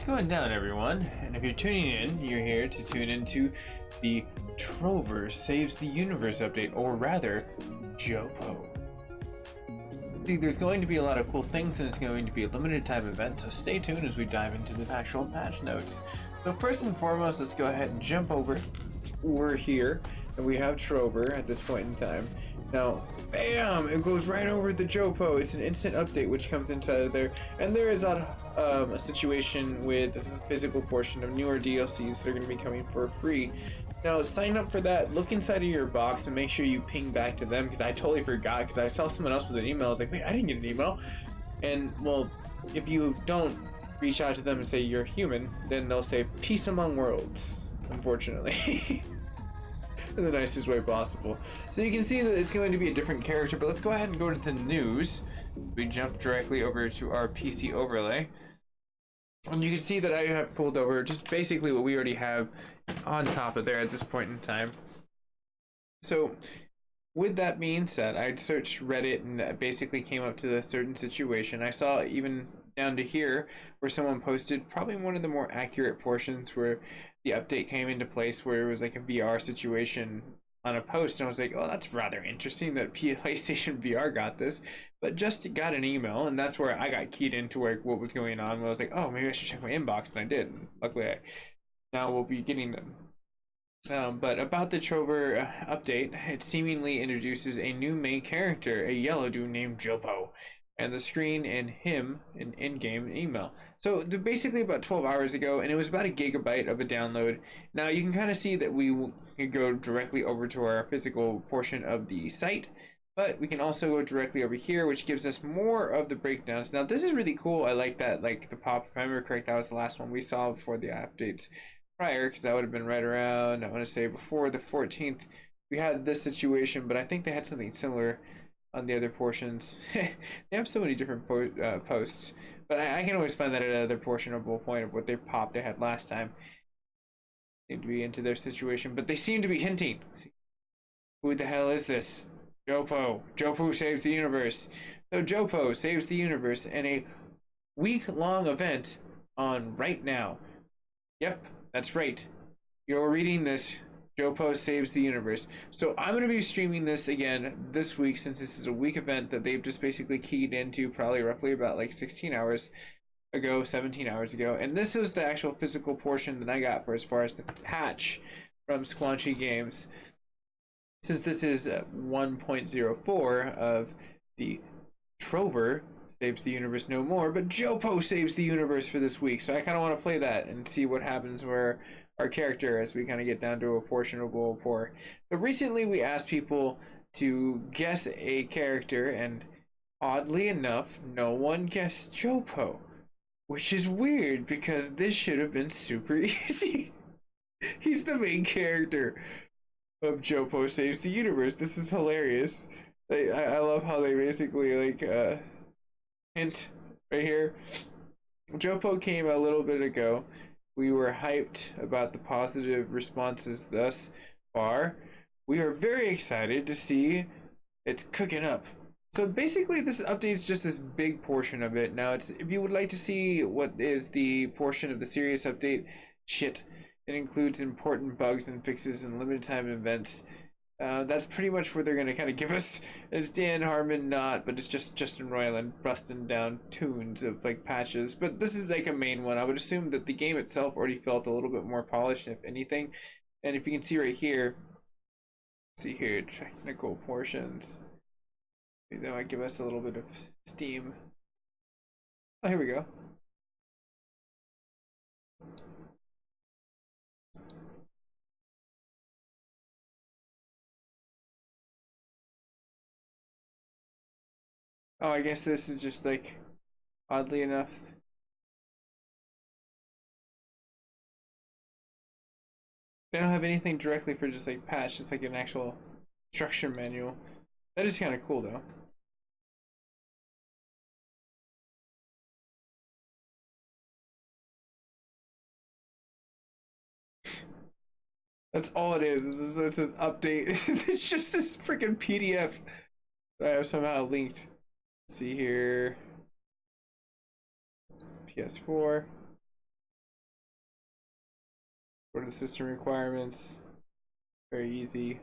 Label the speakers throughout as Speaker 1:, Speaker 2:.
Speaker 1: What's going down, everyone? And if you're tuning in, you're here to tune into the Trover Saves the Universe update, or rather, Jopo. See, there's going to be a lot of cool things, and it's going to be a limited time event, so stay tuned as we dive into the actual patch notes. So first and foremost, let's go ahead and jump over. We're here, and we have Trover at this point in time. Now, bam! It goes right over the Jopo. It's an instant update which comes inside of there, and there is a situation with the physical portion of newer DLCs that are going to be coming for free. Now, sign up for that. Look inside of your box and make sure you ping back to them, because I totally forgot. Because I saw someone else with an email. I was like, wait, I didn't get an email. And well, if you don't reach out to them and say you're human, then they'll say peace among worlds. Unfortunately. In the nicest way possible. So you can see that it's going to be a different character, but let's go ahead and go to the news. We jump directly over to our PC overlay, and you can see that I have pulled over just basically what we already have on top of there at this point in time. So with that being said, I searched Reddit and that basically came up to a certain situation. I saw even down to here where someone posted probably one of the more accurate portions where the update came into place, where it was like a VR situation on a post, and I was like, oh, that's rather interesting that PlayStation VR got this, but just got an email, and that's where I got keyed into what was going on. I was like, oh, maybe I should check my inbox, and I did. And luckily, now we'll be getting them. But about the Trover update, it seemingly introduces a new main character, a yellow dude named Jopo, and the screen and him an in-game email. So they're basically about 12 hours ago, and it was about 1 gigabyte of a download. Now you can kind of see that we can go directly over to our physical portion of the site, but we can also go directly over here, which gives us more of the breakdowns. Now this is really cool. I like that, like the pop, if I remember correct, that was the last one we saw before the updates prior, because that would have been right around, I want to say before the 14th. We had this situation, but I think they had something similar on the other portions. They have so many different posts, but I can always find that at another portionable point of what they popped they had last time. Seem to be into their situation, but they seem to be hinting. Who the hell is this? Jopo. Jopo saves the universe. So Jopo saves the universe in a week-long event on right now. Yep, that's right. You're reading this. Jopo saves the universe. So I'm going to be streaming this again this week, since this is a week event that they've just basically keyed into probably roughly about like 16 hours ago, 17 hours ago. And this is the actual physical portion that I got for as far as the patch from Squanchy Games. Since this is 1.04 of the Trover saves the universe no more, but Jopo saves the universe for this week. So I kind of want to play that and see what happens where our character as we kind of get down to a portionable pour. But recently we asked people to guess a character, and oddly enough, no one guessed Jopo, which is weird because this should have been super easy. He's the main character of Jopo Saves the Universe. This is hilarious. I love how they basically like hint right here. Jopo came a little bit ago. We were hyped about the positive responses thus far. We are very excited to see it's cooking up. So basically this update is just this big portion of it. Now, if you would like to see what is the portion of the serious update, shit, it includes important bugs and fixes and limited time events. That's pretty much what they're going to kind of give us. It's Dan Harmon, not, but it's just Justin Roiland busting down tunes of like patches. But this is like a main one. I would assume that the game itself already felt a little bit more polished, if anything. And if you can see right here, see here, technical portions. That might give us a little bit of steam. Oh, here we go. Oh, I guess this is just like, oddly enough, they don't have anything directly for just like patch. It's like an actual structure manual. That is kind of cool though. That's all it is. This is update. It's just this freaking PDF that I have somehow linked. Let's see here. PS4. What are the system requirements? Very easy.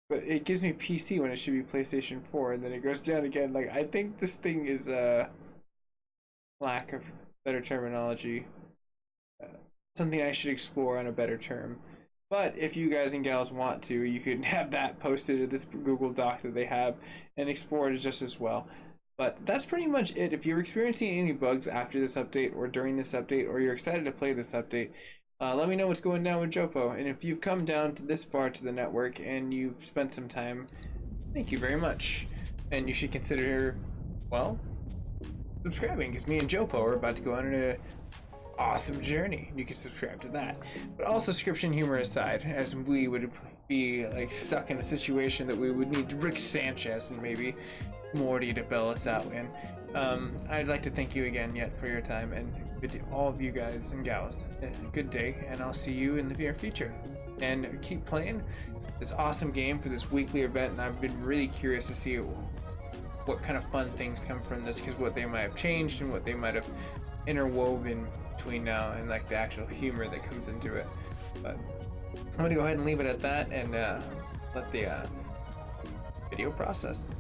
Speaker 1: But it gives me PC when it should be PlayStation 4, and then it goes down again. Like, I think this thing is lack of better terminology. Something I should explore on a better term. But if you guys and gals want to, you can have that posted to this Google Doc that they have and explore it just as well. But that's pretty much it. If you're experiencing any bugs after this update or during this update, or you're excited to play this update, let me know what's going down with Jopo. And if you've come down to this far to the network and you've spent some time, thank you very much. And you should consider, well, subscribing, because me and Jopo are about to go on an awesome journey. You can subscribe to that. But all subscription humor aside, as we would be like stuck in a situation that we would need Rick Sanchez and maybe Morty to bail us out in, I'd like to thank you again yet for your time, and bid all of you guys and gals a good day, and I'll see you in the near future. And keep playing this awesome game for this weekly event, and I've been really curious to see what kind of fun things come from this, because what they might have changed and what they might have interwoven between now and like the actual humor that comes into it. But I'm gonna go ahead and leave it at that and let the video process.